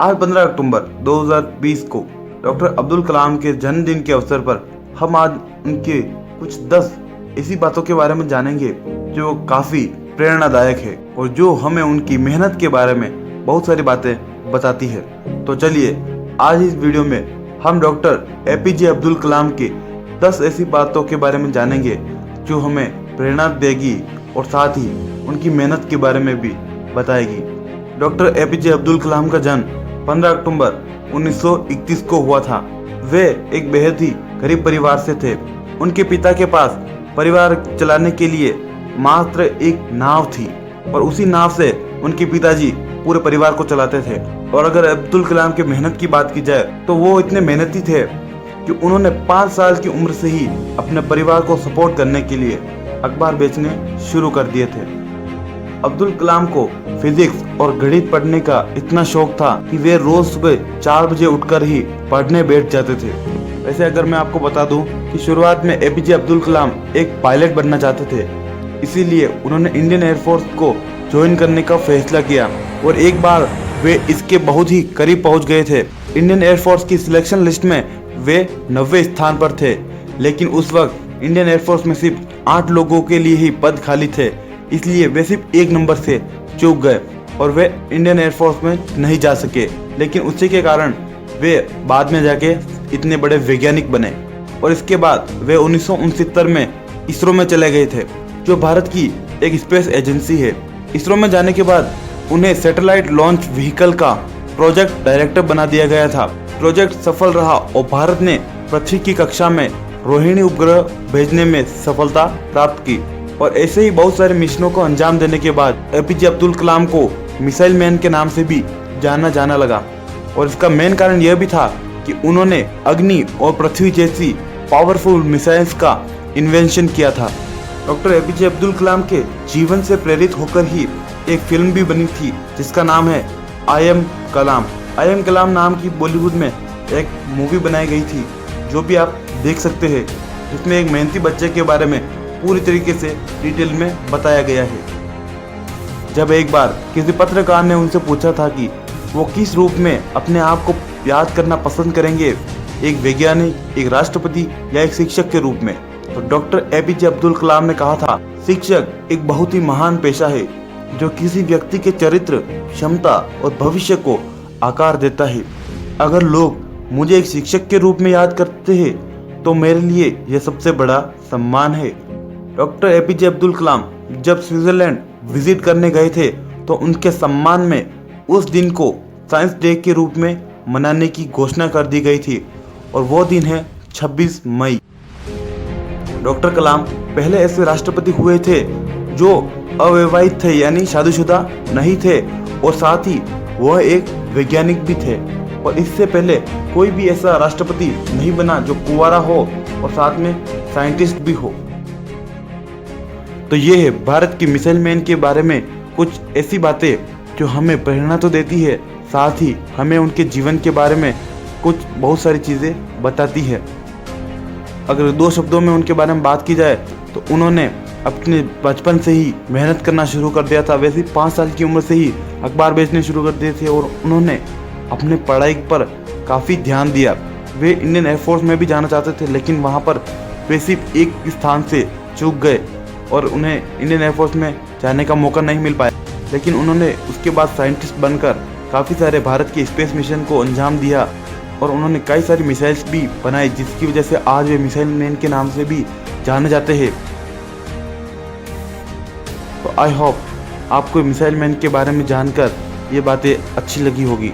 आज 15 अक्टूबर 2020 को डॉक्टर अब्दुल कलाम के जन्मदिन के अवसर पर हम आज उनके कुछ 10 ऐसी बातों के बारे में जानेंगे जो काफ़ी प्रेरणादायक है और जो हमें उनकी मेहनत के बारे में बहुत सारी बातें बताती है। तो चलिए आज इस वीडियो में हम डॉक्टर एपीजे अब्दुल कलाम के 10 ऐसी बातों के बारे में जानेंगे जो हमें प्रेरणा देगी और साथ ही उनकी मेहनत के बारे में भी बताएगी। डॉक्टर एपीजे अब्दुल कलाम का जन्म 15 अक्टूबर 1931 को हुआ था। वे एक बेहद ही गरीब परिवार से थे। उनके पिता के पास परिवार चलाने के लिए मात्र एक नाव थी और उसी नाव से उनके पिताजी पूरे परिवार को चलाते थे। और अगर अब्दुल कलाम की मेहनत की बात की जाए तो वो इतने मेहनती थे कि उन्होंने 5 साल की उम्र से ही अपने परिवार को सपोर्ट करने के लिए अखबार बेचने शुरू कर दिए थे। अब्दुल कलाम को फिजिक्स और गणित पढ़ने का इतना शौक था कि वे रोज सुबह 4 बजे उठकर ही पढ़ने बैठ जाते थे। वैसे अगर मैं आपको बता दूं कि शुरुआत में एपीजे अब्दुल कलाम एक पायलट बनना चाहते थे, इसीलिए उन्होंने इंडियन एयरफोर्स को ज्वाइन करने का फैसला किया और एक बार वे इसके बहुत ही करीब पहुंच गए थे। इंडियन एयरफोर्स की सिलेक्शन लिस्ट में वे 90वें स्थान पर थे, लेकिन उस वक्त इंडियन एयरफोर्स में सिर्फ 8 लोगों के लिए ही पद खाली थे, इसलिए वे सिर्फ 1 नंबर से चूक गए और वे इंडियन एयरफोर्स में नहीं जा सके। लेकिन उसी के कारण वे बाद में जाके इतने बड़े वैज्ञानिक बने और इसके बाद वे 1969 में इसरो में चले गए थे, जो भारत की एक स्पेस एजेंसी है। इसरो में जाने के बाद उन्हें सैटेलाइट लॉन्च व्हीकल का प्रोजेक्ट डायरेक्टर बना दिया गया था। प्रोजेक्ट सफल रहा और भारत ने पृथ्वी की कक्षा में रोहिणी उपग्रह भेजने में सफलता प्राप्त की और ऐसे ही बहुत सारे मिशनों को अंजाम देने के बाद एपीजे अब्दुल कलाम को मिसाइल मैन के नाम से भी जाना जाने लगा। और इसका मेन कारण यह भी था कि उन्होंने अग्नि और पृथ्वी जैसी पावरफुल मिसाइल्स का इन्वेंशन किया था। डॉक्टर एपीजे अब्दुल कलाम के जीवन से प्रेरित होकर ही एक फिल्म भी बनी थी जिसका नाम है I am Kalam. I am कलाम नाम की बॉलीवुड में एक मूवी बनाई गई थी जो भी आप देख सकते हैं, जिसमें एक मेहनती बच्चे के बारे में पूरी तरीके से डिटेल में बताया गया है। जब एक बार किसी पत्रकार ने उनसे पूछा था कि वो किस रूप में अपने आप को याद करना पसंद करेंगे, एक वैज्ञानिक, एक राष्ट्रपति या एक शिक्षक के रूप में, तो डॉक्टर एपीजे अब्दुल कलाम ने कहा था, शिक्षक एक बहुत ही महान पेशा है जो किसी व्यक्ति के चरित्र, क्षमता और भविष्य को आकार देता है। अगर लोग मुझे एक शिक्षक के रूप में याद करते हैं तो मेरे लिए यह सबसे बड़ा सम्मान है। डॉक्टर एपीजे अब्दुल कलाम जब स्विट्जरलैंड विजिट करने गए थे तो उनके सम्मान में उस दिन को साइंस डे के रूप में मनाने की घोषणा कर दी गई थी और वो दिन है 26 मई। डॉक्टर कलाम पहले ऐसे राष्ट्रपति हुए थे जो अविवाहित थे, यानी शादीशुदा नहीं थे और साथ ही वह एक वैज्ञानिक भी थे। और इससे पहले कोई भी ऐसा राष्ट्रपति नहीं बना जो कुंवारा हो और साथ में साइंटिस्ट भी हो। तो ये है भारत की मिसाइल मैन के बारे में कुछ ऐसी बातें जो हमें प्रेरणा तो देती है, साथ ही हमें उनके जीवन के बारे में कुछ बहुत सारी चीज़ें बताती है। अगर 2 शब्दों में उनके बारे में बात की जाए तो उन्होंने अपने बचपन से ही मेहनत करना शुरू कर दिया था। वैसे 5 साल की उम्र से ही अखबार बेचने शुरू कर दिए थे और उन्होंने अपने पढ़ाई पर काफ़ी ध्यान दिया। वे इंडियन एयरफोर्स में भी जाना चाहते थे, लेकिन वहाँ पर वे सिर्फ एक स्थान से चूक गए और उन्हें इंडियन एयरफोर्स में जाने का मौका नहीं मिल पाया। लेकिन उन्होंने उसके बाद साइंटिस्ट बनकर काफ़ी सारे भारत के स्पेस मिशन को अंजाम दिया और उन्होंने कई सारी मिसाइल्स भी बनाई, जिसकी वजह से आज वे मिसाइल मैन के नाम से भी जाने जाते हैं। तो आई होप आपको मिसाइल मैन के बारे में जानकर ये बातें अच्छी लगी होगी।